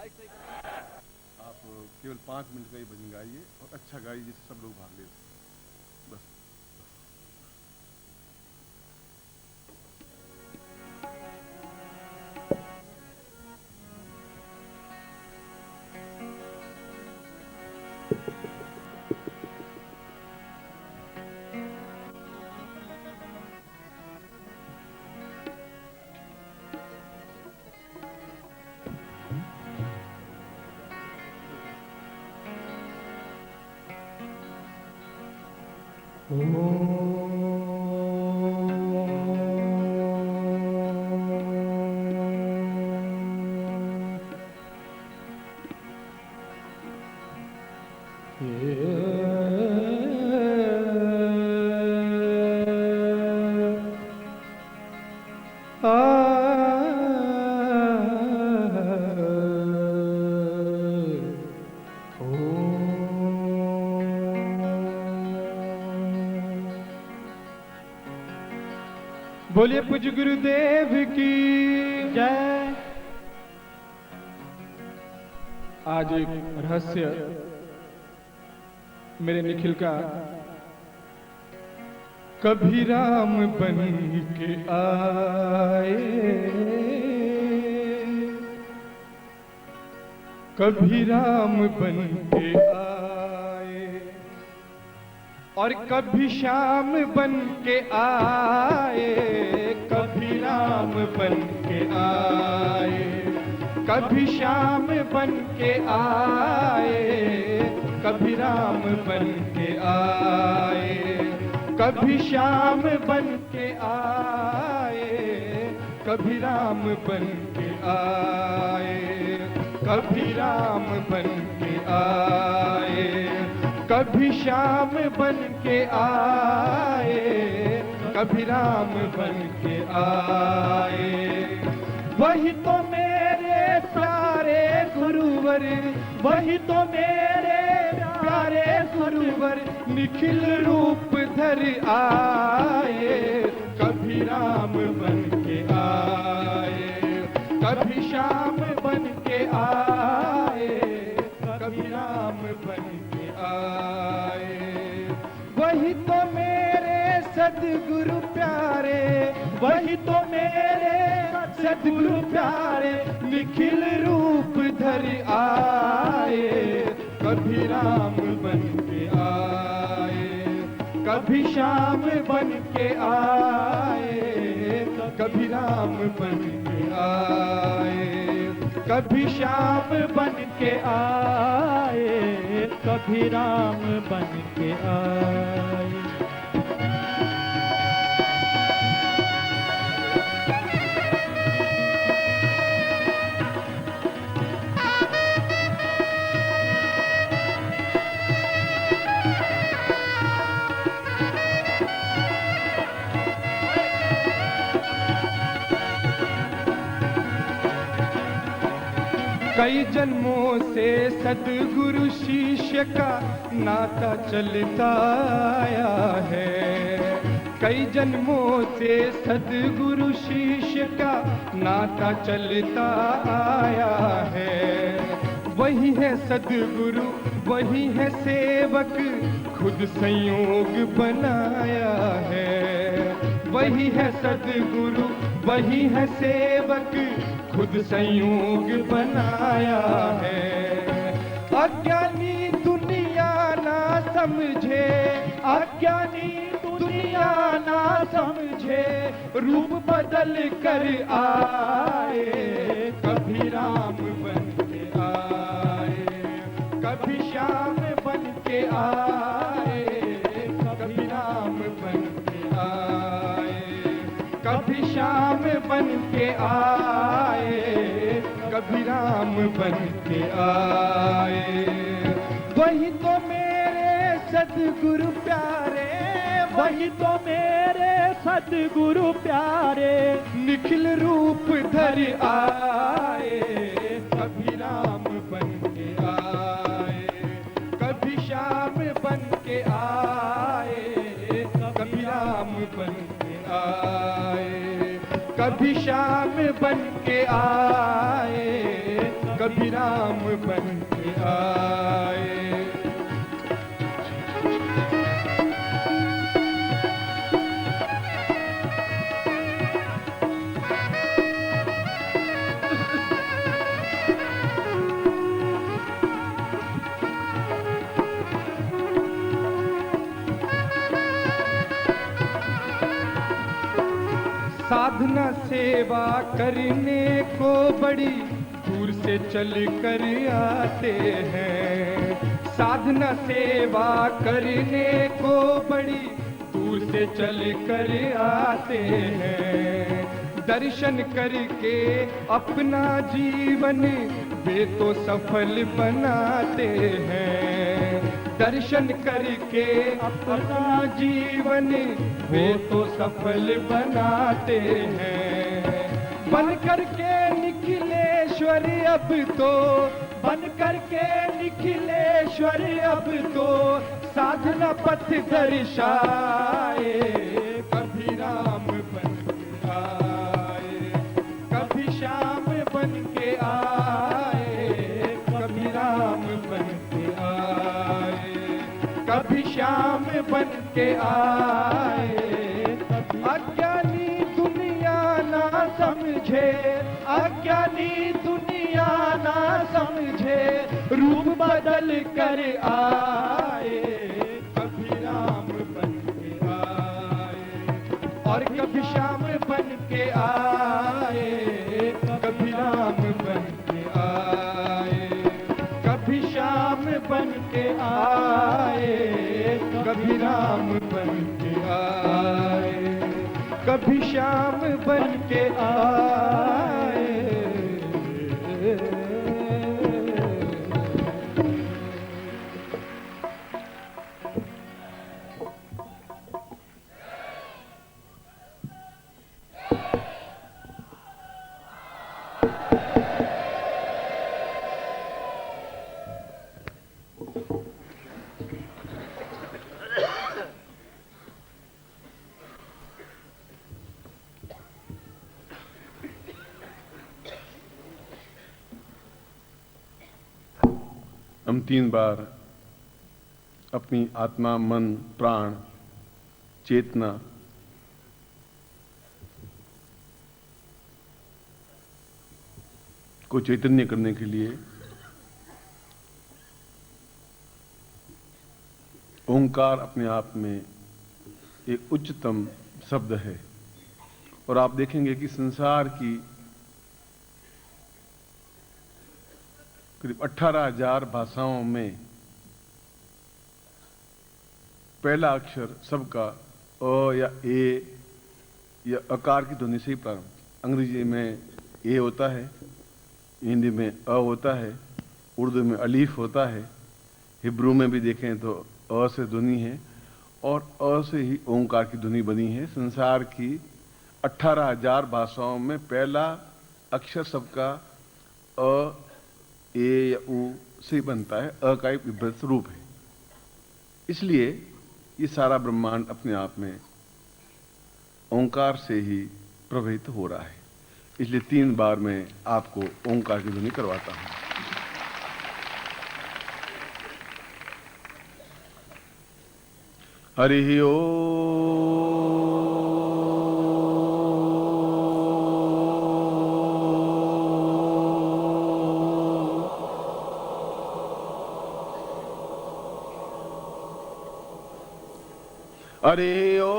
आप केवल 5 मिनट का ही भजन गाइए और अच्छा गाइए जिससे सब लोग भाग ले बस। बोलिए पूज्य गुरुदेव की जय। आज एक रहस्य मेरे निखिल का कभी राम बन के आए, कभी राम बन के आए और कभी श्याम बन के आए, कभी राम बन के आए, कभी श्याम बन के आए, कभी राम बन के आए, कभी श्याम बन के आए, कभी राम बन के आए, कभी राम बन के आए, कभी श्याम बन के आए, कभी राम बन के आए। वही तो मेरे प्यारे गुरुवर, वही तो मेरे प्यारे गुरुवर निखिल रूप धर आए, कभी राम बन के आए, कभी श्याम बन के आए, कभी राम बन के आए। वही तो मेरे सद्गुरु प्यारे, वही तो मेरे सद्गुरु प्यारे निखिल रूप धर आए, कभी राम बन के आए, कभी श्याम बन के आए, कभी राम बन के आए, कभी श्याम बन के आए, कभी राम बन के आए। कई जन्मों से सद्गुरु शिष्य का नाता चलता आया है, कई जन्मों से सद्गुरु शिष्य का नाता चलता आया है। वही है सद्गुरु, वही है सेवक, खुद संयोग बनाया है। वही है सद्गुरु, वही है सेवक, खुद संयोग बनाया है। अज्ञानी दुनिया ना समझे, अज्ञानी दुनिया ना समझे, रूप बदल कर आए, कभी राम बन के आए, कभी श्याम बन के आए, कभी राम बन के आए, कभी श्याम बन के आए, कभी राम बन के आए। वही तो मेरे सद्गुरु प्यारे, वही तो मेरे सद्गुरु प्यारे निखिल रूप धर आए, कभी राम बन के आए, कभी श्याम बन के आए, कभी राम बन के आए, कभी श्याम बन के आए, कभी राम बन के आए। साधना सेवा करने को बड़ी दूर से चल कर आते हैं। साधना सेवा करने को बड़ी दूर से चल कर आते हैं। दर्शन करके अपना जीवन वे तो सफल बनाते हैं। दर्शन करके अपना जीवन वे तो सफल बनाते हैं। बन करके निखिलेश्वर अब तो, बन करके निखिलेश्वर अब तो साधना पथ दर्शाए। कभी राम बन के आए, कभी श्याम बन के आए, कभी राम बन के आए, कभी श्याम बन के आए। अज्ञानी दुनिया ना समझे, अज्ञानी दुनिया ना समझे, रूप बदल कर आए। कभी राम बन के आए और कभी श्याम बन के आए, कभी राम बन के आए, कभी श्याम बन के आए, कभी राम बन के आए, कभी श्याम बन के आए। हम 3 बार अपनी आत्मा, मन, प्राण, चेतना को चैतन्य करने के लिए ओंकार अपने आप में एक उच्चतम शब्द है। और आप देखेंगे कि संसार की करीब 18,000 भाषाओं में पहला अक्षर सबका अ या ए या अकार की ध्वनि से ही प्रारंभ। अंग्रेजी में ए होता है, हिंदी में अ होता है, उर्दू में अलीफ होता है, हिब्रू में भी देखें तो अ से ध्वनि है और अ से ही ओंकार की ध्वनि बनी है। संसार की 18,000 भाषाओं में पहला अक्षर सबका अ, ए या उ से बनता है। अ का एक विभ्रत रूप है। इसलिए ये सारा ब्रह्मांड अपने आप में ओंकार से ही प्रभावित हो रहा है। इसलिए 3 बार मैं आपको ओंकार की ध्वनि करवाता हूं। हरि ओम। हरि ओम।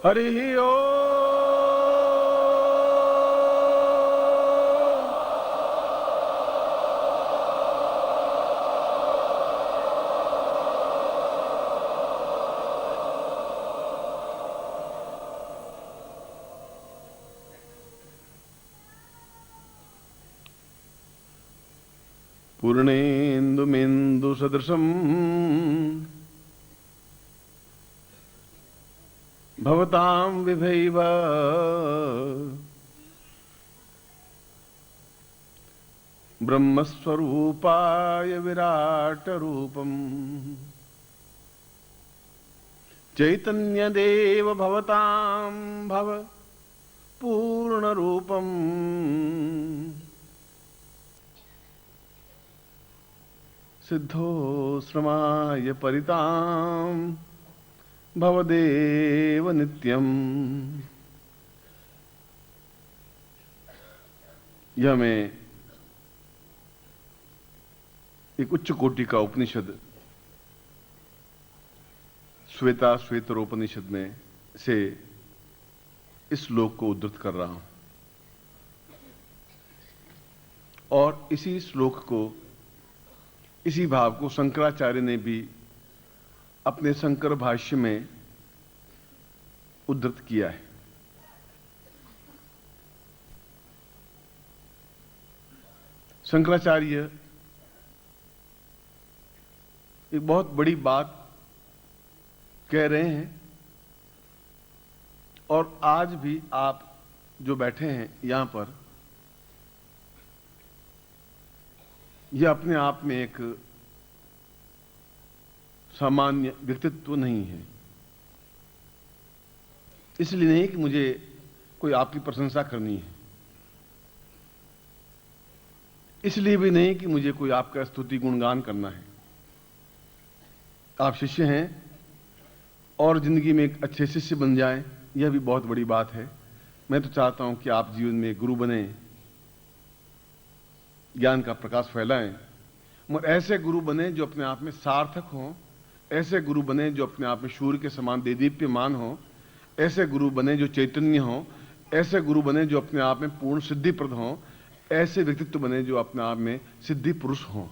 हरि ओम। पूर्णेन्दुमेन्दु सदृशम् भवतां विभैव ब्रह्मस्वरूपाय विराट रूपम् चैतन्यदेव भवतां भव पूर्ण रूपम् सिद्धोश्रमाय परितां भवदेव नित्यम्। यह मैं एक उच्च कोटि का उपनिषद श्वेता श्वेतरोपनिषद में से इस श्लोक को उद्धृत कर रहा हूं और इसी श्लोक को, इसी भाव को शंकराचार्य ने भी अपने शंकर भाष्य में उद्धृत किया है। शंकराचार्य एक बहुत बड़ी बात कह रहे हैं और आज भी आप जो बैठे हैं यहां पर, यह अपने आप में एक सामान्य व्यक्तित्व नहीं है। इसलिए नहीं कि मुझे कोई आपकी प्रशंसा करनी है, इसलिए भी नहीं कि मुझे कोई आपका स्तुति गुणगान करना है। आप शिष्य हैं और जिंदगी में एक अच्छे शिष्य बन जाएं, यह भी बहुत बड़ी बात है। मैं तो चाहता हूं कि आप जीवन में गुरु बने, ज्ञान का प्रकाश फैलाएं, मगर ऐसे गुरु बने जो अपने आप में सार्थक हों, ऐसे गुरु बने जो अपने आप में सूर्य के समान देदीप्यमान हों, ऐसे गुरु बने जो चैतन्य हों, ऐसे गुरु बने जो अपने आप में पूर्ण सिद्धिप्रद हों, ऐसे व्यक्तित्व बने जो अपने आप में सिद्धि पुरुष हों।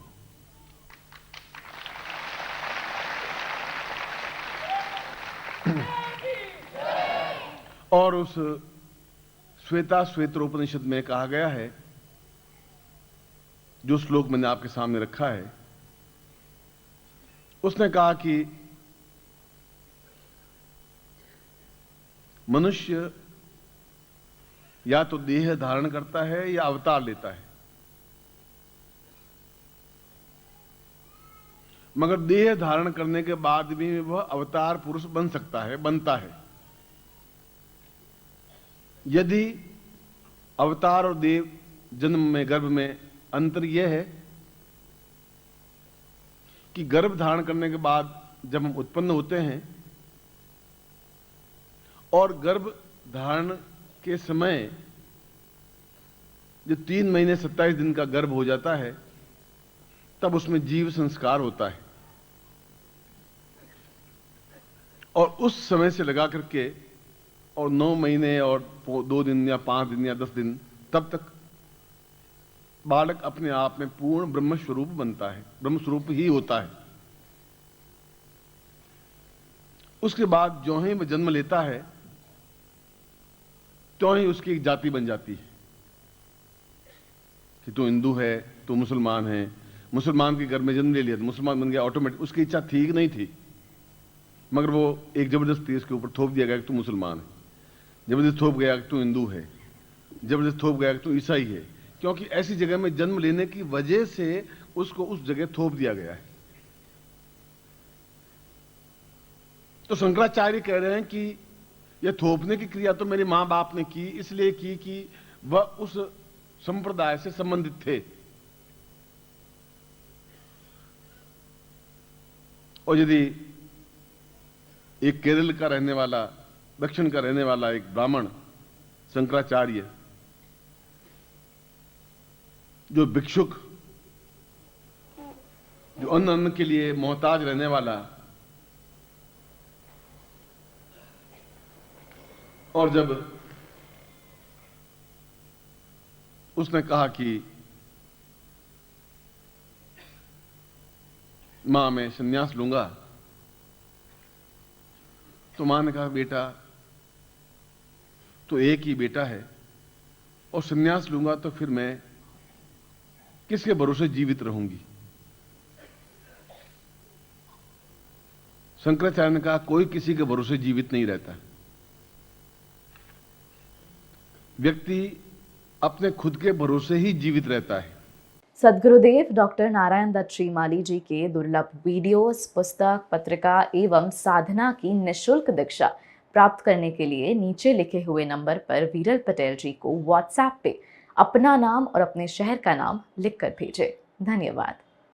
और उस श्वेता श्वेतरोपनिषद में कहा गया है, जो श्लोक मैंने आपके सामने रखा है, उसने कहा कि मनुष्य या तो देह धारण करता है या अवतार लेता है, मगर देह धारण करने के बाद भी वह अवतार पुरुष बन सकता है, बनता है, यदि अवतार और देव जन्म में, गर्भ में अंतर यह है कि गर्भ धारण करने के बाद जब हम उत्पन्न होते हैं और गर्भ धारण के समय जो 3 महीने 27 दिन का गर्भ हो जाता है, तब उसमें जीव संस्कार होता है और उस समय से लगा करके और 9 महीने और 2 दिन या 5 दिन या 10 दिन, तब तक बालक अपने आप में पूर्ण ब्रह्म स्वरूप बनता है, ब्रह्म स्वरूप ही होता है। उसके बाद जो ही वह जन्म लेता है तो ही उसकी एक जाति बन जाती है कि तू हिंदू है, तू मुसलमान है। मुसलमान के घर में जन्म ले लिया तो मुसलमान बन गया ऑटोमेटिक। उसकी इच्छा थी कि नहीं थी, मगर वो एक जबरदस्ती उसके ऊपर थोप दिया गया कि तू मुसलमान है, जबरदस्ती थोप गया कि तू हिंदू है, जबरदस्ती थोप गया कि तू ईसाई है, क्योंकि ऐसी जगह में जन्म लेने की वजह से उसको उस जगह थोप दिया गया है। तो शंकराचार्य कह रहे हैं कि यह थोपने की क्रिया तो मेरे मां बाप ने की, इसलिए की कि वह उस संप्रदाय से संबंधित थे, और यदि एक केरल का रहने वाला, दक्षिण का रहने वाला एक ब्राह्मण शंकराचार्य, जो भिक्षुक, जो अन्न के लिए मोहताज रहने वाला, और जब उसने कहा कि मां मैं संन्यास लूंगा, तो मां ने कहा बेटा तो एक ही बेटा है और संन्यास लूंगा तो फिर मैं किसके भरोसे जीवित रहूंगी। शंकराचार्य ने कहा कोई किसी के भरोसे जीवित नहीं रहता। व्यक्ति अपने खुद के भरोसे ही जीवित रहता है। सद्गुरुदेव डॉक्टर नारायण दत्त श्रीमाली जी के दुर्लभ वीडियोस, पुस्तक, पत्रिका एवं साधना की निशुल्क दीक्षा प्राप्त करने के लिए नीचे लिखे हुए नंबर पर वीरल पटेल जी को व्हाट्सएप पे अपना नाम और अपने शहर का नाम लिखकर भेजें। धन्यवाद।